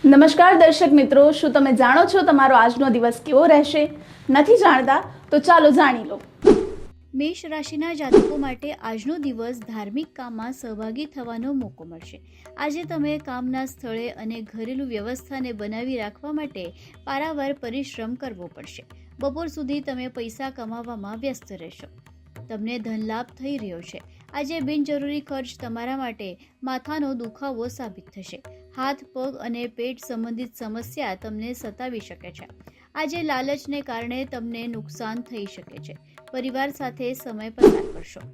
નમસ્કાર દર્શક મિત્રો, શું તમે જાણો છો તમારો આજનો દિવસ કેવો રહેશે? નથી જાણતા તો ચાલો જાણી લો. મેષ રાશિના જાતકો માટે આજનો દિવસ ધાર્મિક કામમાં સહભાગી થવાનો મોકો મળશે. આજે તમે કામના સ્થળે અને ઘરેલું વ્યવસ્થાને બનાવી રાખવા માટે પારાવાર પરિશ્રમ કરવો પડશે. બપોર સુધી તમે પૈસા કમાવામાં વ્યસ્ત રહેશો. તમને ધનલાભ થઈ રહ્યો છે. આજે બિનજરૂરી ખર્ચ તમારા માટે માથાનો દુખાવો સાબિત થશે. હાથ, પગ અને પેટ સંબંધિત સમસ્યા તમને સતાવી શકે છે. આજે લાલચને કારણે તમને નુકસાન થઈ શકે છે. પરિવાર સાથે સમય પસાર કરશો.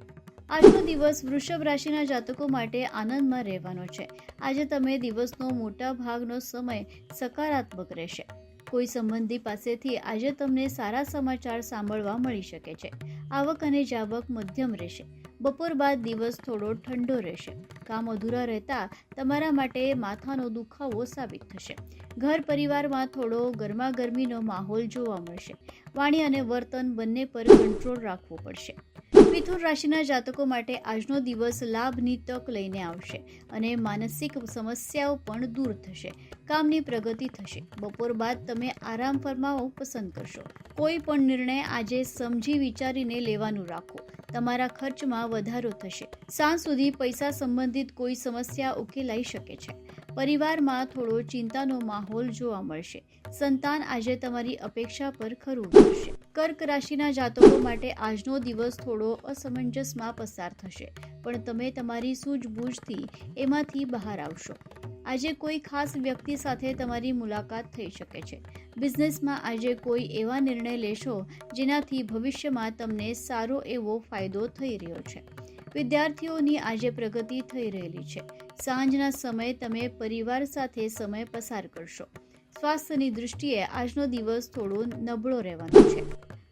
આજનો દિવસ વૃષભ રાશિના જાતકો માટે આનંદમાં રહેવાનો છે. આજે તમે દિવસનો મોટા ભાગનો સમય સકારાત્મક રહેશે. કોઈ સંબંધી પાસેથી આજે તમને સારા સમાચાર સાંભળવા મળી શકે છે. આવક અને જાવક મધ્યમ રહેશે. બપોર બાદ દિવસ થોડો ઠંડો રહેશે. કામ અધૂરા રહેતા તમારા માટે માથાનો દુખાવો સાબિત થશે. ઘર પરિવારમાં થોડો ગરમાગરમીનો માહોલ જોવા મળશે. વાણી અને વર્તન બંને પર કંટ્રોલ રાખવો પડશે. મિથુન રાશિના જાતકો માટે આજનો દિવસ લાભની તક લઈને આવશે અને માનસિક સમસ્યાઓ પણ દૂર થશે. કામની પ્રગતિ થશે. બપોર બાદ તમે આરામ ફરમાવો પસંદ કરશો. કોઈ પણ નિર્ણય આજે સમજી વિચારીને લેવાનું રાખો. તમારા ખર્ચમાં વધારો થશે. સાંજ સુધી પૈસા સંબંધિત કોઈ સમસ્યા ઉકેલાઈ શકે છે. પરિવારમાં થોડો ચિંતાનો માહોલ જોવા મળશે. સંતાન આજે તમારી અપેક્ષા પર ખરું ઉતરશે. કર્ક રાશિના જાતકો માટે આજનો દિવસ થોડો અસમંજસમાં પસાર થશે, પણ તમે તમારી સૂઝબૂઝથી એમાંથી બહાર આવશો. આજે કોઈ ખાસ વ્યક્તિ સાથે તમારી મુલાકાત થઈ શકે છે. બિઝનેસમાં આજે કોઈ એવા નિર્ણય લેશો જેનાથી ભવિષ્યમાં તમને સારો એવો ફાયદો થઈ રહ્યો છે. વિદ્યાર્થીઓની આજે પ્રગતિ થઈ રહેલી છે. સાંજના સમયે તમે પરિવાર સાથે સમય પસાર કરશો. સ્વાસ્થ્યની દૃષ્ટિએ આજનો દિવસ થોડો નબળો રહેવાનો છે.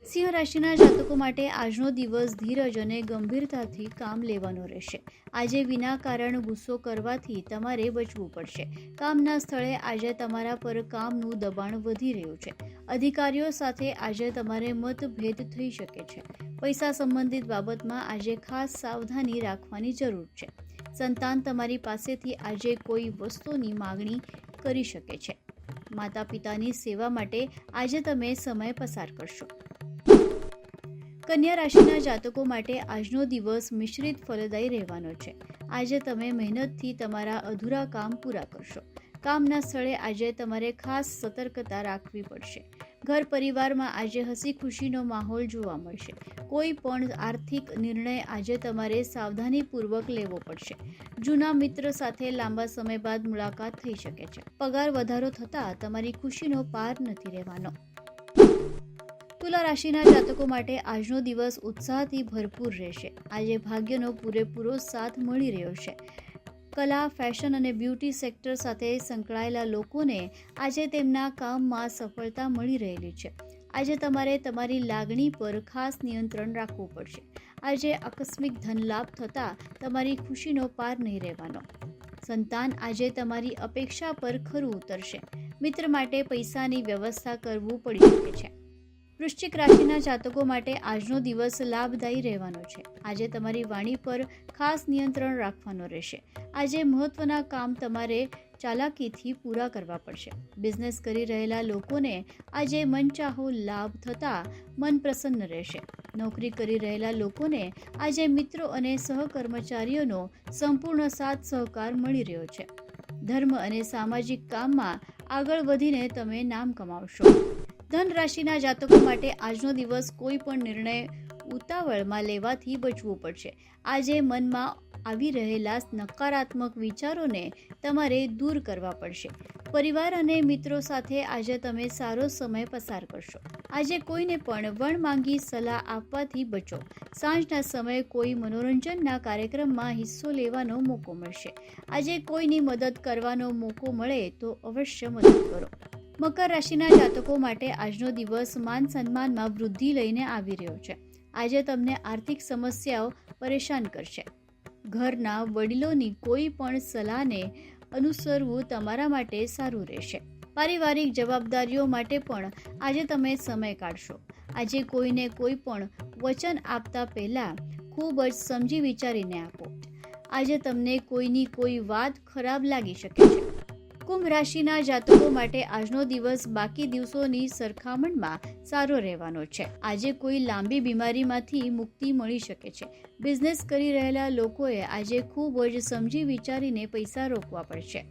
સિંહ રાશિના જાતકો માટે આજનો દિવસ ધીરજ અને ગંભીરતાથી કામ લેવાનો રહેશે. આજે વિના કારણ ગુસ્સો કરવાથી તમારે બચવું પડશે. કામના સ્થળે આજે તમારા પર કામનું દબાણ વધી રહ્યું છે. અધિકારીઓ સાથે આજે તમારે મતભેદ થઈ શકે છે. પૈસા સંબંધિત બાબતમાં આજે ખાસ સાવધાની રાખવાની જરૂર છે. સંતાન તમારી પાસેથી આજે કોઈ વસ્તુની માગણી કરી શકે છે. માતા પિતાની સેવા માટે આજે તમે સમય પસાર કરશો. કન્યા રાશિના જાતકો માટે આજનો દિવસ મિશ્રિત ફલદાયી રહેવાનો છે. આજે તમે મહેનતથી તમારા અધૂરા કામ પૂરા કરશો. કામના સ્થળે આજે તમારે ખાસ સતર્કતા રાખવી પડશે. ઘર પરિવારમાં આજે હસી ખુશીનો માહોલ જોવા મળશે. કોઈ પણ આર્થિક નિર્ણય આજે તમારે સાવધાનીપૂર્વક લેવો પડશે. જૂના મિત્ર સાથે લાંબા સમય બાદ મુલાકાત થઈ શકે છે. પગાર વધારો થતાં તમારી ખુશીનો પાર નથી રહેવાનો. તુલા રાશિના જાતકો માટે આજનો દિવસ ઉત્સાહથી ભરપૂર રહેશે. આજે ભાગ્યનો પૂરેપૂરો સાથ મળી રહ્યો છે. કલા, ફેશન અને બ્યુટી સેક્ટર સાથે સંકળાયેલા લોકોને આજે તેમના કામમાં સફળતા મળી રહેલી છે. આજે તમારે તમારી લાગણી પર ખાસ નિયંત્રણ રાખવું પડશે. આજે આકસ્મિક ધનલાભ થતાં તમારી ખુશીનો પાર નહીં રહેવાનો. સંતાન આજે તમારી અપેક્ષા પર ખરું ઉતરશે. મિત્ર માટે પૈસાની વ્યવસ્થા કરવું પડી શકે છે. વૃશ્ચિક રાશિના જાતકો માટે આજનો દિવસ લાભદાયી રહેવાનો છે. આજે તમારી વાણી પર ખાસ નિયંત્રણ રાખવાનો રહેશે. આજે મહત્વના કામ તમારે ચાલાકીથી પૂરા કરવા પડશે. બિઝનેસ કરી રહેલા લોકોને આજે મનચાહો લાભ થતાં મન પ્રસન્ન રહેશે. નોકરી કરી રહેલા લોકોને આજે મિત્રો અને સહકર્મચારીઓનો સંપૂર્ણ સાથ સહકાર મળી રહ્યો છે. ધર્મ અને સામાજિક કામમાં આગળ વધીને તમે નામ કમાવશો. ધન રાશિના જાતકો માટે આજનો દિવસ કોઈ પણ નિર્ણય ઉતાવળમાં લેવાથી બચવું પડશે. આજે મનમાં આવી રહેલા નકારાત્મક વિચારોને તમારે દૂર કરવા પડશે. પરિવાર અને મિત્રો સાથે આજે તમે સારો સમય પસાર કરશો. આજે કોઈને પણ વણમાંગી સલાહ આપવાથી બચો. સાંજના સમયે કોઈ મનોરંજનના કાર્યક્રમમાં હિસ્સો લેવાનો મોકો મળશે. આજે કોઈની મદદ કરવાનો મોકો મળે તો અવશ્ય મદદ કરો. મકર રાશિના જાતકો માટે આજનો દિવસ માન સન્માનમાં વૃદ્ધિ લઈને આવી રહ્યો છે. આજે તમને આર્થિક સમસ્યાઓ પરેશાન કરશે. ઘરના વડીલોની કોઈ પણ સલાહને અનુસરવું તમારા માટે સારું રહેશે. પારિવારિક જવાબદારીઓ માટે પણ આજે તમે સમય કાઢશો. આજે કોઈને કોઈ પણ વચન આપતા પહેલા ખૂબ જ સમજી વિચારીને આપો. આજે તમને કોઈની કોઈ વાત ખરાબ લાગી શકે છે. કુંભ રાશિના જાતકો માટે આજનો દિવસ બાકી દિવસોની સરખામણીમાં સારો રહેવાનો છે. આજે કોઈ લાંબી બીમારીમાંથી મુક્તિ મળી શકે છે. બિઝનેસ કરી રહેલા લોકોએ આજે ખૂબ જ સમજી વિચારીને પૈસા રોકવા પડશે,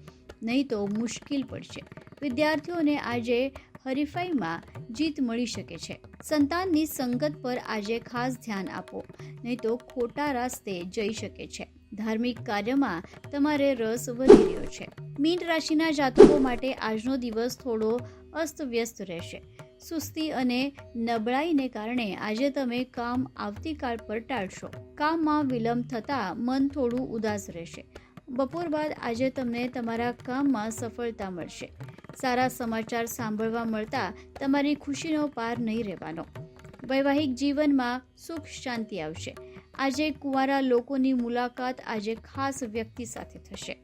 નહીં તો મુશ્કેલ પડશે. વિદ્યાર્થીઓને આજે હરીફાઈમાં જીત મળી શકે છે. સંતાનની સંગત પર આજે ખાસ ધ્યાન આપો, નહીં તો ખોટા રસ્તે જઈ શકે છે. ધાર્મિક કાર્યમાં તમારે રસ વધી રહ્યો છે. મીન રાશિના જાતકો માટે આજનો દિવસ થોડો અસ્તવ્યસ્ત રહેશે. સુસ્તી અને નબળાઈને કારણે આજે તમે કામ આવતીકાલ પર ટાળશો. કામમાં વિલંબ થતાં મન થોડું ઉદાસ રહેશે. બપોર બાદ આજે તમને તમારા કામમાં સફળતા મળશે. સારા સમાચાર સાંભળવા મળતા તમારી ખુશીનો પાર નહીં રહેવાનો. વૈવાહિક જીવનમાં સુખ શાંતિ આવશે. આજે કુંવારા લોકોની મુલાકાત આજે ખાસ વ્યક્તિ સાથે થશે.